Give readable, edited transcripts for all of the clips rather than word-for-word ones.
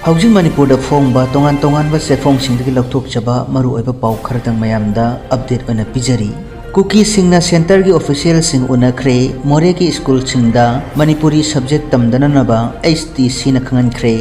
Housing Manipur da Fongba tongan ba setfong singdagi lawthokchaba maru oiba paw kharatang mayamda update oina pijari. Cookie singna center gi official sing unakhre more gi school singda Manipuri subject tamdananaba HTC na khangankhre.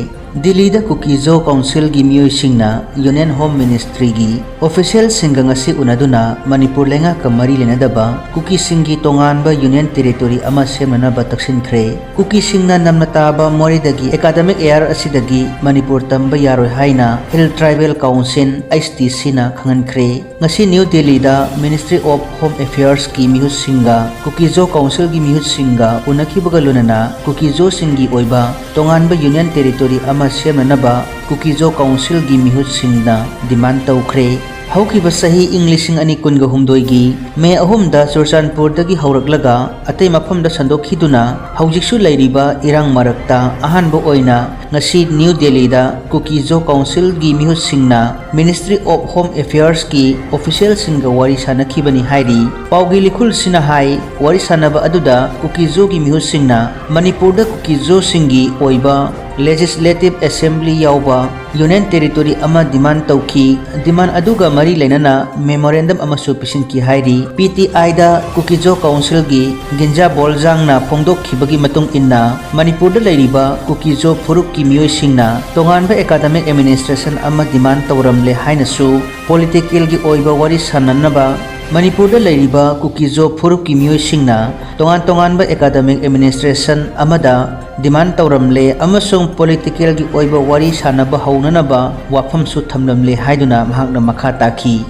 Delhi da Cookie Zo Council gi miyoi singna Union Home Ministry gi official singa ngasi unaduna Manipur lenga kamari lenadaba Cookie singi tongan ba Union Territory ama semana ba taksinkhre. Cookie singna namnataba mori dagi academic year asidagi Manipur tamba yaroi haina Hill Tribal Council HTC na khangankhre. Ngasi New Delhi da Ministry of Home Affairs ki mihut singa Cookie Zo Council gi mihut singa unakibaga lunana Cookie Zo singi oiba tongan ba Union Territory ama Semanaba Cookie Zo Council gi mihut singna demand tawkhre. Haukiba sahi Englishing ani kunga humdoigi May ahumda Sursanpur dagi hauraklaga atay mafamda sandokhiduna haujiksu lairiba irang marakta ahanbo oina ngasi New Delhi da Cookie Zo Council gi mihut singna Ministry of Home Affairs ki official singa wari sanakhibani hairi paugi likhul sina hai wari sanaba aduda Cookie Zo gi mihut singna Manipur da Cookie Zo singi oiba Legislative Assembly yauba Union Territory ama demand tawki demand aduga mari lainana memorandum ama supisin ki hairi PTI da Cookie Zo Council gi ginja boljang na phongdokhibagi matung inna Manipur da lairiba Cookie Zo phuruk ki miyoi singna tongan ba academic administration ama demand tawramle hainasu political gi oiba wari sananaba Manipur da lairiba Cookie Zo phuruk ki miyoi singna tongan ba academic administration amada demand tawramle amasung political gi oiba wari sanaba haunanaba wafam su thamlamle haiduna mahakna makha taki.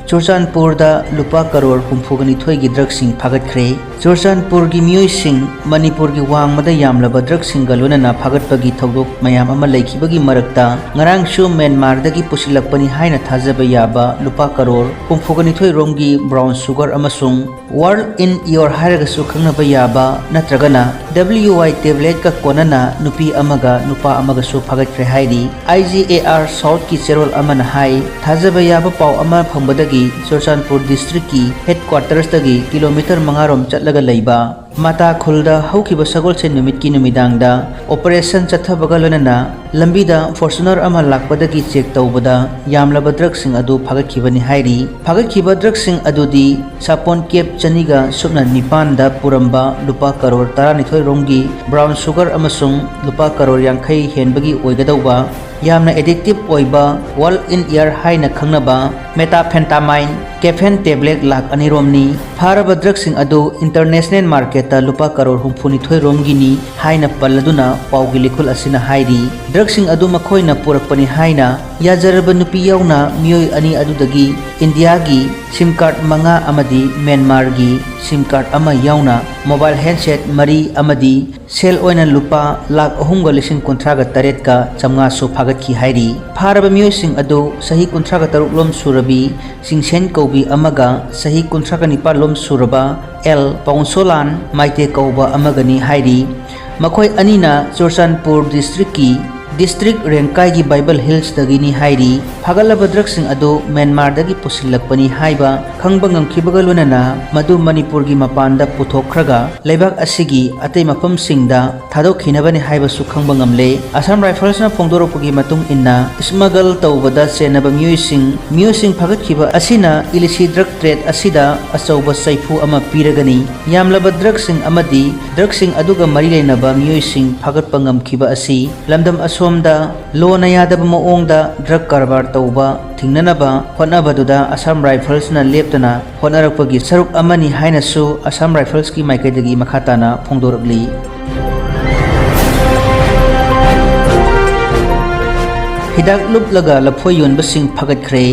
Sursanpur da lupa karor humfugani thoi gi drug sing Fagatkhre. Sursanpur gi miyoi sing Manipur gi wangmada Yamlaba drug sing galunana Fagatpagi thodok mayam ama laikhibagi marakta ngarang shu Myanmar dagi pusilakpani haina thajaba yaba lupa karor humfugani thoi romgi brown sugar amasung World in your hairagasu khangnaba yaba natragana WI tablet ka Konana nupi amaga Nupa amaga su Fagatkhre hairi IGAR South ki cherol amana hai thajaba yaba paw ama phangbadagi Sursanpur district ki headquarters dagi kilometer mangarom chatlaga leiba Mata khulda haukiba sagol se numit ki numidangda operation chathabaga lonana lambida Fortuner ama lakpadagi check tawbada Yamlaba drug sing adu Fagatkibani hairi Fagatkiba drug sing adudi sapon kep chaniga subna nipan da puramba lupa karor taranithoi romgi brown sugar amasung lupa karor yankhai henbagi oigadawba yamna addictive oiba wall in ear haina khangnaba methamphetamine caffeine tablet lak aniromni pharaba drug sing adu international market ta lupa karor humfuni thoi romgini haina palladuna paugi likhul asina hairi drug sing adu makhoina purakpani haina yajaraba nupi yauna miyoi ani adudagi India gi sim card manga amadi Myanmar gi sim card ama yauna mobile handset mari amadi sel oina lupa lak ahumga lising kontraga taret ka chamnga su Fagatki hairi pharaba miyoi sing adu sahi kontraga taruk lom surabi singsen kobi amaga sahi kontraga nipal lom suraba L Paunsolan maite kauba amagani hairi makhoi anina Sursanpur district ki district Rengkai gi Bible Hills dagini hairi Fagalaba drug sing adu Myanmar dagi pusilakpani haiba khangba ngamkhibaga lunana madu Manipur gi mapanda puthokraga leibak asigi atei mafam singda thadok khinabani haiba su khangba ngamle Assam Rifles na phongdoropagi matung inna smuggle tawbada senaba miyoi sing Fagatkiba asina illicit drug trade asida achauba saifu ama piragani Yamlaba drug sing amadi drug sing aduga mari leinaba miyoi sing Fagatpa ngamkhiba asi lamdam somda lona yadaba maongda drug karbar tauba thingnanaba hotnabaduda Assam Rifles na leptana hotnarakpagi saruk amani hainasu Assam Rifles ki maikaidagi makhatana phongdorabli hidak luplaga laphoi yonbasing Fagatkhre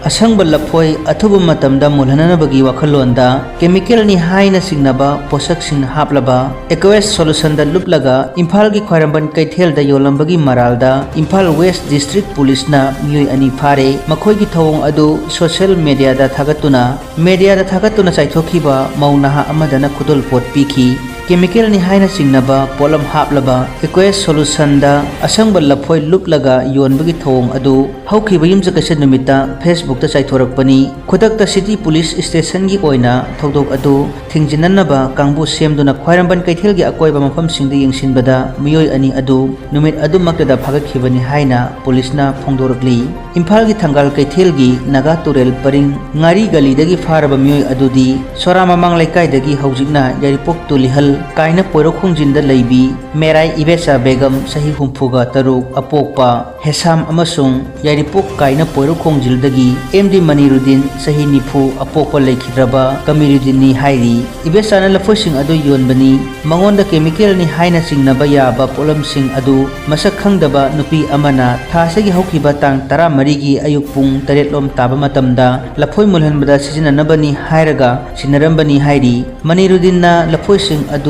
asangba laphoi athuba matamda mulhananabagi wakhalonda chemical ni haina singnaba posak sing haplaba aqueous solution da luplaga Imphal gi khairamban kaithel da yolambagi maralda Imphal West District Police na miyoi ani phare makhoi gi thawong adu social media da thagatuna chaithokhiba maunaha amadana khudol pot pikhi chemical ni haina singnaba polam haplaba aqueous solution da asangba laphoi luplaga yonbagi thong adu haukiba yumjakase numita Facebook ta chaithorakpani khudak ta city police station gi oina thodok adu thingjinanaba kangbu semduna khwairamban kaithel gi akoiba mafam singda yengsinbada miyoi ani adu numit adu makda phagakhibani haina police na phongdorakli imphal gi thangal kaithel gi naga turel paring ngari gali dagi faraba miyoi adudi sorama manglaikai dagi haujikna yaripok tulihal kaina poiro khongjinda leibi merai ibesa begam sahi humfuga taruk apokpa hesam amasung yaripok kaina poiro khongjildagi MD Maniruddin sahi nifu apokpa leikhidraba Kamiruddin ni hairi ibesa na lafosing adu yonbani mangonda chemical ni haina singnaba yaba polam sing adu masak khangdaba nupi amana thasagi haukiba tang 13 gi ayuk pung 8 lom taba matamda lafoi mulhanbada sijinanabani hairaga sinarambani hairi Maniruddin na lafoi sing adu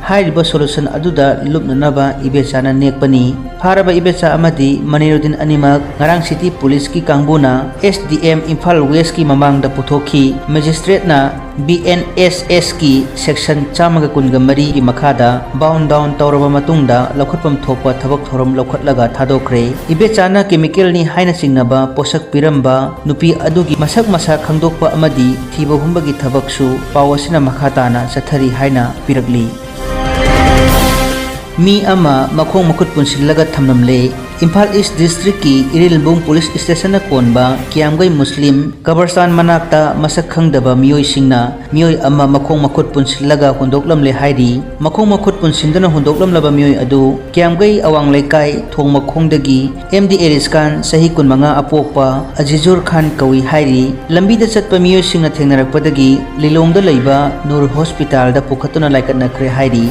hairiba solution aduda lupnanaba ibesana nekpani faraba ibesa amadi Maniruddin animak ngarang city police ki kangbuna SDM Imphal West ki mamangda puthokhi magistrate na BNSS ki section 123 ki makhada bound down tawraba matungda lokhotpam thokpa thabak thorom lokhatlaga thadokre ibechana chemical ni haina singnaba posak piramba nupi adugi masak masa khangdokpa amadi thiba humbagi thabaksu pawasina makhatana sathari haina pirakli mi ama Makhong Makhut punsilaga thamnamle Imphal East District ki Irilbung Police Station na konba Kiamgai Muslim Kabarstan manakta masak khangdaba miyoi singna miyoi ama Makhong Makhut punsilaga Hundoklame hairi Makhong Makhut punsindana Hundoklame miyoi adu Kiamgai awang laikai thong Makhongdagi MD Eriskan sahi kunmanga apokpa Ajizur Khan kawi hairi lambi da chatpa miyoi singna thengnarakpadagi Lilongda leiba Nur Hospital da pukhatuna laikatnakhre hairi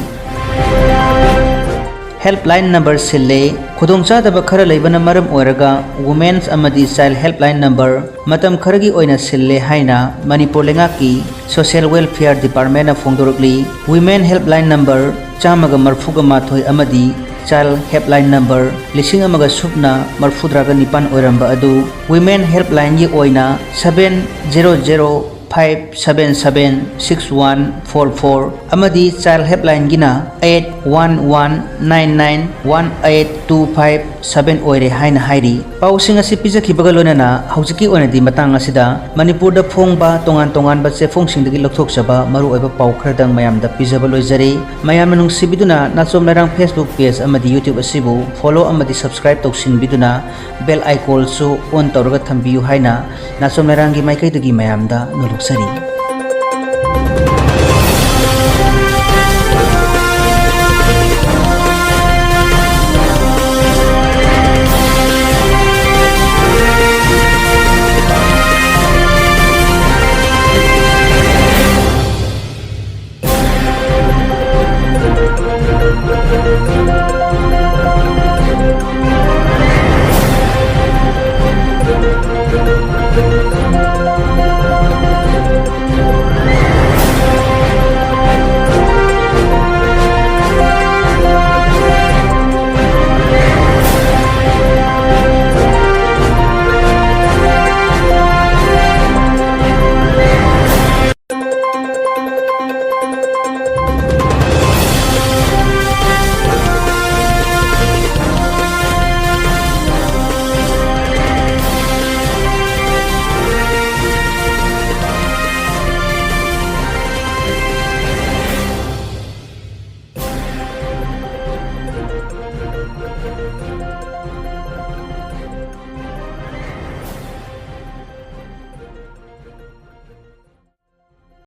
helpline number sille khudongcha daba khara leibana maram oiraga women's amadi child helpline number matam kharagi oina sille haina Manipur lenga ki social welfare department of phongdorokli women helpline number chamaga marfuga mathoi amadi child helpline number lising amaga supna marfudraga nipan oiramba adu women helpline gi oina 700 5776144 amadi child helpline gina 8111991825 oire haina hairi pausing asi pijakhibaga lonana haujiki onadi matang asida Manipur da phongba tongan tongan ba che phongsing dagi lokthokchaba maru oiba pau khardang mayam da pijaba loijare mayam nung sibiduna Nachom LEIRANG Facebook page amadi YouTube asibu follow amadi subscribe toksin biduna bell icon su on tawraga thambiyu haina Nachom LEIRANG gi maikai dagi mayam da noloksari